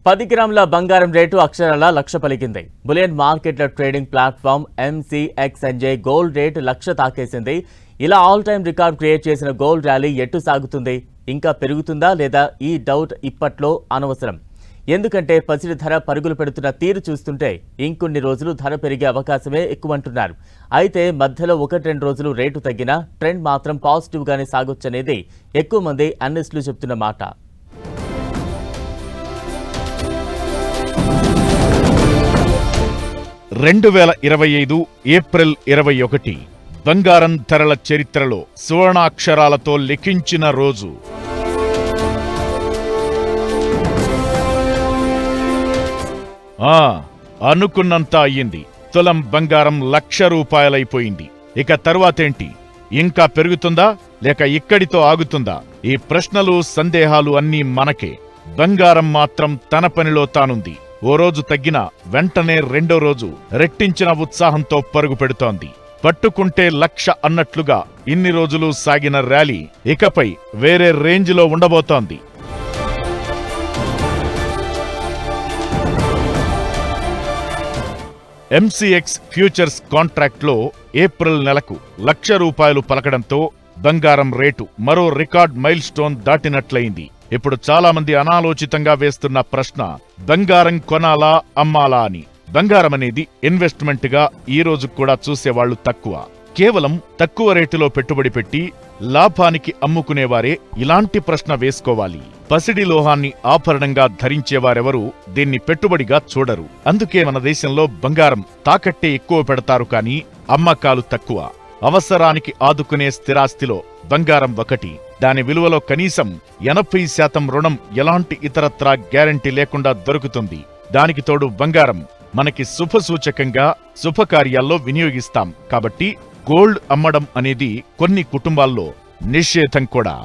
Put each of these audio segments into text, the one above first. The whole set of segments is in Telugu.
10 గ్రాముల బంగారం రేటు అక్షరాల లక్ష పలికింది. బులియన్ మార్కెట్ల trading platform MCXNJ gold rate lakh తాకేసింది. ఇలా ఆల్ టైమ్ రికార్డ్ క్రియేట్ చేసిన గోల్డ్ ర్యాలీ ఎట్టు సాగుతుంది? ఇంకా పెరుగుతుందా లేదా? ఈ డౌట్ ఇప్పట్లో అనవసరం. ఎందుకంటే పసిడి ధర పరుగులు పెడుతున్న తీరు చూస్తుంటే ఇంకొన్ని రోజులు ధర పెరిగే అవకాశమే ఎక్కువంటున్నారు. అయితే మధ్యలో 1-2 రోజులు రేటు తగ్గినా ట్రెండ్ మాత్రం పాజిటివ్ గానే సాగొచ్చనేది ఎక్కువ మంది అనలిస్టులు చెప్తున్న మాట. ఏప్రిల్ 21 బంగారం ధరల చరిత్రలో సువర్ణాక్షరాలతో లిఖించిన రోజు. అనుకున్నంత అయ్యింది. తులం బంగారం ₹1,00,000 ఇక తరువాతేంటి? ఇంకా పెరుగుతుందా లేక ఇక్కడితో ఆగుతుందా? ఈ ప్రశ్నలు సందేహాలు అన్నీ మనకే. బంగారం మాత్రం తన పనిలో తానుంది. ఓ రోజు తగ్గినా వెంటనే రెండో రోజు రెట్టించిన ఉత్సాహంతో పరుగు పెడుతోంది. పట్టుకుంటే 1,00,000 అన్నట్లుగా ఇన్ని రోజులు సాగిన ర్యాలీ ఇకపై వేరే రేంజ్లో ఉండబోతోంది. MCX ఫ్యూచర్స్ కాంట్రాక్ట్లో ఏప్రిల్ నెలకు ₹1,00,000 పలకడంతో బంగారం రేటు మరో రికార్డ్ మైల్ స్టోన్ దాటినట్లయింది. ఇప్పుడు చాలా మంది అనాలోచితంగా వేస్తున్న ప్రశ్న, బంగారం కొనాలా అమ్మాలా అని. బంగారం అనేది ఇన్వెస్ట్మెంట్ గా ఈ రోజు కూడా చూసేవాళ్లు తక్కువ. కేవలం తక్కువ రేటులో పెట్టుబడి పెట్టి లాభానికి అమ్ముకునేవారే ఇలాంటి ప్రశ్న వేసుకోవాలి. పసిడి లోహాన్ని ఆభరణంగా ధరించేవారెవరూ దీన్ని పెట్టుబడిగా చూడరు. అందుకే మన దేశంలో బంగారం తాకట్టే ఎక్కువ పెడతారు కానీ అమ్మకాలు తక్కువ. అవసరానికి ఆదుకునే స్థిరాస్తిలో బంగారం ఒకటి. దాని విలువలో కనీసం 80% రుణం ఎలాంటి ఇతరత్రా గ్యారంటీ లేకుండా దొరుకుతుంది. దానికి తోడు బంగారం మనకి శుభసూచకంగా శుభకార్యాల్లో వినియోగిస్తాం. కాబట్టి గోల్డ్ అమ్మడం అనేది కొన్ని కుటుంబాల్లో నిషేధం కూడా.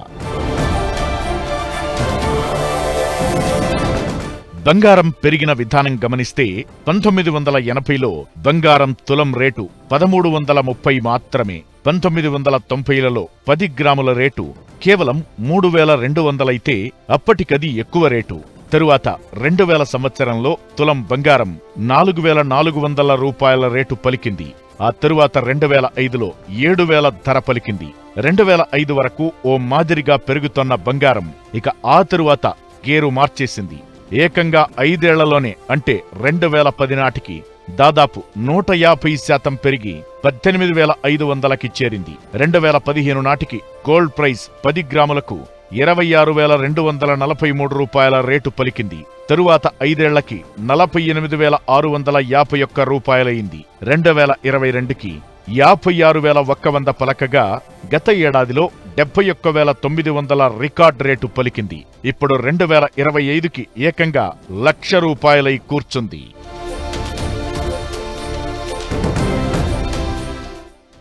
బంగారం పెరిగిన విధానం గమనిస్తే 1980లో బంగారం తులం రేటు 1330 మాత్రమే. 1990లలో 10 గ్రాముల రేటు కేవలం 3200 అయితే అప్పటికది ఎక్కువ రేటు. తరువాత 2000 సంవత్సరంలో తులం బంగారం ₹4,400 రేటు పలికింది. ఆ తరువాత 2005లో 7,000 ధర పలికింది. 2005 వరకు ఓ మాదిరిగా పెరుగుతోన్న బంగారం ఇక ఆ తరువాత గేరు మార్చేసింది. ఏకంగా 5 ఏళ్లలోనే అంటే 2010 నాటికి దాదాపు 150% పెరిగి 18,500కి చేరింది. 2015 నాటికి గోల్డ్ ప్రైస్ 10 గ్రాములకు ₹26,243 రేటు పలికింది. తరువాత 5 ఏళ్లకి ₹48,651 అయింది. 2022కి 56,100 పలకగా గత ఏడాదిలో 71,900 రికార్డ్ రేటు పలికింది. ఇప్పుడు 2025కి ఏకంగా ₹1,00,000 కూర్చుంది.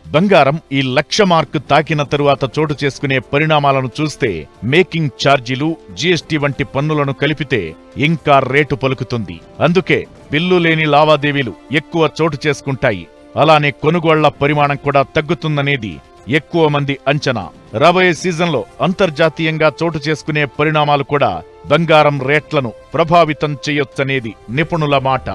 బంగారం ఈ 1,00,000 మార్కు తాకిన తరువాత చోటు చేసుకునే పరిణామాలను చూస్తే మేకింగ్ ఛార్జీలు, GST వంటి పన్నులను కలిపితే ఇంకా రేటు పలుకుతుంది. అందుకే బిల్లు లేని లావాదేవీలు ఎక్కువ చోటు చేసుకుంటాయి. అలానే కొనుగోళ్ల పరిమాణం కూడా తగ్గుతుందనేది ఎక్కువ మంది అంచనా. రాబోయే సీజన్లో అంతర్జాతీయంగా చోటు చేసుకునే పరిణామాలు కూడా బంగారం రేట్లను ప్రభావితం చేయొచ్చనేది నిపుణుల మాట.